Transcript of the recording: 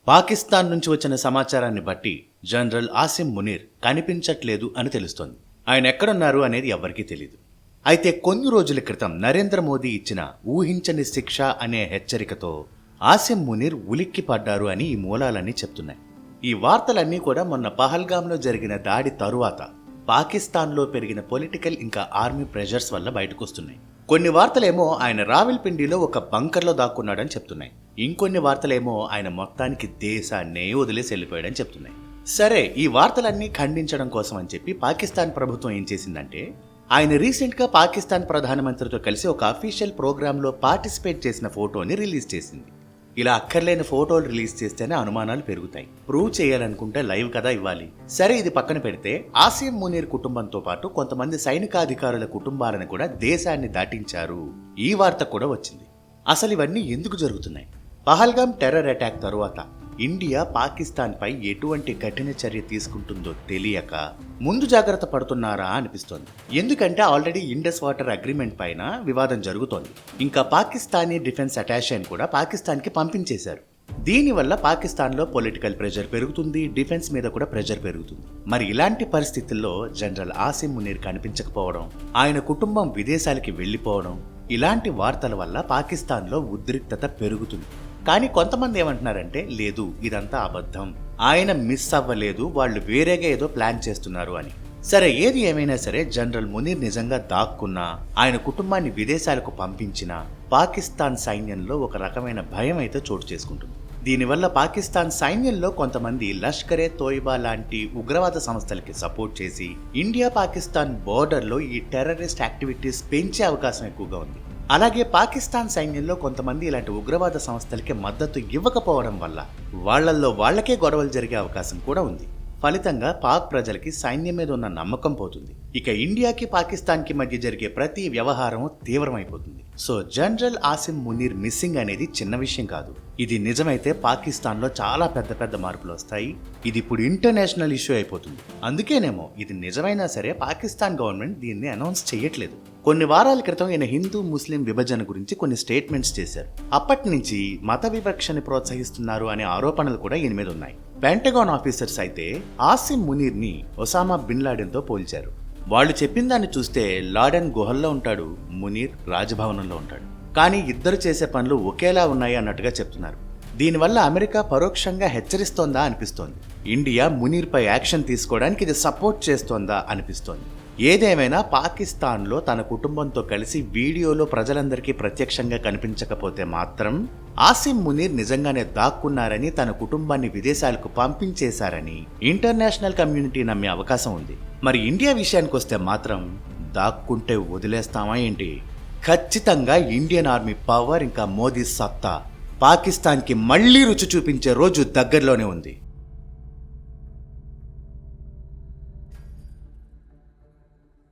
పాకిస్తాన్ నుంచి వచ్చిన సమాచారాన్ని బట్టి జనరల్ ఆసిమ్ మునీర్ కనిపించట్లేదు అని తెలుస్తోంది. ఆయన ఎక్కడున్నారు అనేది ఎవ్వరికీ తెలియదు. అయితే కొన్ని రోజుల క్రితం నరేంద్ర మోదీ ఇచ్చిన ఊహించని శిక్ష అనే హెచ్చరికతో ఆసిమ్ మునీర్ ఉలిక్కి పడ్డారు అని ఈ మూలాలన్నీ చెప్తున్నాయి. ఈ వార్తలన్నీ కూడా మొన్న పహల్గామ్లో జరిగిన దాడి తరువాత పాకిస్తాన్లో పెరిగిన పొలిటికల్ ఇంకా ఆర్మీ ప్రెషర్స్ వల్ల బయటకొస్తున్నాయి. కొన్ని వార్తలేమో ఆయన రావిల్పిండిలో ఒక బంకర్లో దాక్కున్నాడని చెప్తున్నాయి. ఇంకొన్ని వార్తలేమో ఆయన మొత్తానికి దేశాన్నే వదిలేసి వెళ్ళిపోయాడని చెప్తున్నాయి. సరే, ఈ వార్తలన్నీ ఖండించడం కోసం అని చెప్పి పాకిస్తాన్ ప్రభుత్వం ఏం చేసిందంటే, ఆయన రీసెంట్గా పాకిస్తాన్ ప్రధానమంత్రితో కలిసి ఒక అఫీషియల్ ప్రోగ్రాంలో పార్టిసిపేట్ చేసిన ఫోటోని రిలీజ్ చేసింది. ఇలా అక్కర్లేని ఫోటోలు రిలీజ్ చేస్తేనే అనుమానాలు పెరుగుతాయి. ప్రూవ్ చేయాలనుకుంటే లైవ్ కదా ఇవ్వాలి. సరే, ఇది పక్కన పెడితే ఆసిమ్ మునీర్ కుటుంబంతో పాటు కొంతమంది సైనికాధికారుల కుటుంబాలను కూడా దేశాన్ని దాటించారు. ఈ వార్త కూడా వచ్చింది. అసలు ఇవన్నీ ఎందుకు జరుగుతున్నాయి? పహల్గామ్ టెర్రర్ అటాక్ తరువాత ఇండియా పాకిస్తాన్ పై ఎటువంటి కఠిన చర్య తీసుకుంటుందో తెలియక ముందు జాగ్రత్త పడుతున్నారా అనిపిస్తోంది. ఎందుకంటే ఆల్రెడీ ఇండస్ వాటర్ అగ్రిమెంట్ పైన వివాదం జరుగుతోంది. ఇంకా పాకిస్తానీ డిఫెన్స్ అటాషియన్ కూడా పాకిస్తాన్కి పంపించేశారు. దీనివల్ల పాకిస్తాన్లో పొలిటికల్ ప్రెషర్ పెరుగుతుంది, డిఫెన్స్ మీద కూడా ప్రెషర్ పెరుగుతుంది. మరి ఇలాంటి పరిస్థితుల్లో జనరల్ ఆసిమ్ మునీర్ కనిపించకపోవడం, ఆయన కుటుంబం విదేశాలకి వెళ్లిపోవడం, ఇలాంటి వార్తల వల్ల పాకిస్తాన్లో ఉద్రిక్తత పెరుగుతుంది. కానీ కొంతమంది ఏమంటున్నారంటే, లేదు, ఇదంతా అబద్ధం, ఆయన మిస్ అవ్వలేదు, వాళ్ళు వేరేగా ఏదో ప్లాన్ చేస్తున్నారు అని. సరే, ఏది ఏమైనా సరే జనరల్ మునీర్ నిజంగా దాక్కున్నా, ఆయన కుటుంబాన్ని విదేశాలకు పంపించినా పాకిస్తాన్ సైన్యంలో ఒక రకమైన భయం అయితే చోటు చేసుకుంటుంది. దీనివల్ల పాకిస్తాన్ సైన్యంలో కొంతమంది లష్కరే తోయిబా లాంటి ఉగ్రవాద సంస్థలకి సపోర్ట్ చేసి ఇండియా పాకిస్తాన్ బోర్డర్లో ఈ టెర్రరిస్ట్ యాక్టివిటీస్ పెంచే అవకాశం ఎక్కువగా ఉంది. అలాగే పాకిస్తాన్ సైన్యంలో కొంతమంది ఇలాంటి ఉగ్రవాద సంస్థలకి మద్దతు ఇవ్వకపోవడం వల్ల వాళ్లల్లో వాళ్లకే గొడవలు జరిగే అవకాశం కూడా ఉంది. ఫలితంగా పాక్ ప్రజలకి సైన్యం మీద ఉన్న నమ్మకం పోతుంది. ఇక ఇండియాకి పాకిస్తాన్కి మధ్య జరిగే ప్రతి వ్యవహారం తీవ్రమైపోతుంది. So general Asim Munir missing అనేది చిన్న విషయం కాదు. ఇది నిజమైతే పాకిస్తాన్లో చాలా పెద్ద పెద్ద మార్పులు వస్తాయి. ఇది ఇప్పుడు ఇంటర్నేషనల్ ఇష్యూ అయిపోతుంది. అందుకేనేమో ఇది నిజమైనా సరే పాకిస్తాన్ గవర్నమెంట్ దీన్ని అనౌన్స్ చేయట్లేదు. కొన్ని వారాల క్రితం ఈయన హిందూ ముస్లిం విభజన గురించి కొన్ని స్టేట్మెంట్స్ చేశారు. అప్పటి నుంచి మత వివక్షని ప్రోత్సహిస్తున్నారు అనే ఆరోపణలు కూడా ఈయన మీద ఉన్నాయి. పెంటగాన్ ఆఫీసర్స్ అయితే ఆసిమ్ మునీర్ ని ఒసామా బిన్ లాడెన్ తో పోల్చారు. వాళ్ళు చెప్పిన దాన్ని చూస్తే లాడెన్ గుహల్లో ఉంటాడు, మునీర్ రాజభవనంలో ఉంటాడు. కానీ ఇద్దరు చేసే పనులు ఒకేలా ఉన్నాయి అన్నట్టుగా చెప్తున్నారు. దీనివల్ల అమెరికా పరోక్షంగా హెచ్చరిస్తోందా అనిపిస్తోంది. ఇండియా మునీర్ పై యాక్షన్ తీసుకోవడానికి ఇది సపోర్ట్ చేస్తోందా అనిపిస్తోంది. ఏదేమైనా పాకిస్తాన్లో తన కుటుంబంతో కలిసి వీడియోలో ప్రజలందరికీ ప్రత్యక్షంగా కనిపించకపోతే మాత్రం ఆసిమ్ మునీర్ నిజంగానే దాక్కున్నారని, తన కుటుంబాన్ని విదేశాలకు పంపించేశారని ఇంటర్నేషనల్ కమ్యూనిటీ నమ్మే అవకాశం ఉంది. మరి ఇండియా విషయానికి వస్తే మాత్రం దాక్కుంటే వదిలేస్తామా ఏంటి? ఖచ్చితంగా ఇండియన్ ఆర్మీ పవర్ ఇంకా మోదీ సత్తా పాకిస్తాన్కి మళ్లీ రుచి చూపించే రోజు దగ్గరలోనే ఉంది.